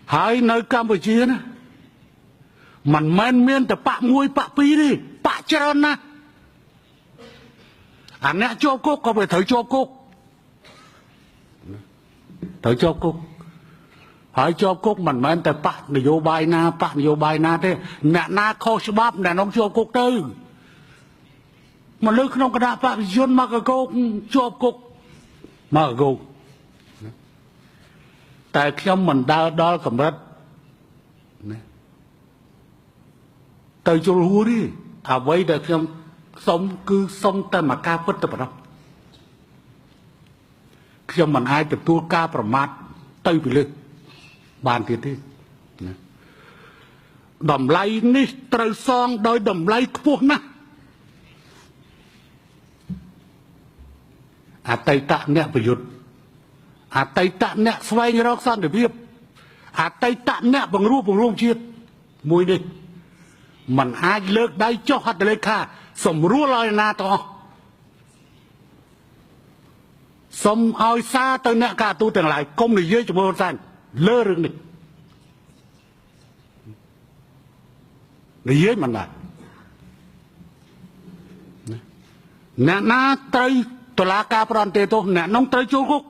Hai nơi Campuchia nè mình men miên từ bạc mui bạc pi đi bạc trơn nè anh nè cho cúc có phải thử cho cúc hỏi cho cúc mình men từ bạc vô bài na thế nè na kho sbab nè nó cho cúc tư mà lư không có đáp bạc dân mà cái cúc cho cúc mà gù tại khi mình đo cầm đất tới chỗ lúa đi à vậy để khi sống cứ sống tại mà ca phất tập đó khi mình ai từ tua caប្រមាថទៅពីលើបានទៀតទេតម្លៃនេះត្រូវសងដោយតម្លៃខ្ពស់ណាស់អតីតអ្នកប្រយុទ្ធអតីតអ្នកស្វែងរកសន្តិភាពអតីតអ្នកបង្រួមជាតិមួយនេះมันអាចលើកដៃចុះហត្ថលេខាសម្រួលឲ្យណាទាំងអស់សូមឲ្យសារទៅអ្នកការទូតទាំងឡាយកុំនិយាយជាមួយហ៊ុនសែនលើរឿងនេះនិយាយមិនដែរអ្នកណាត្រូវតុលាការប្រន្ទាទោសអ្នកនោះត្រូវចូលគុក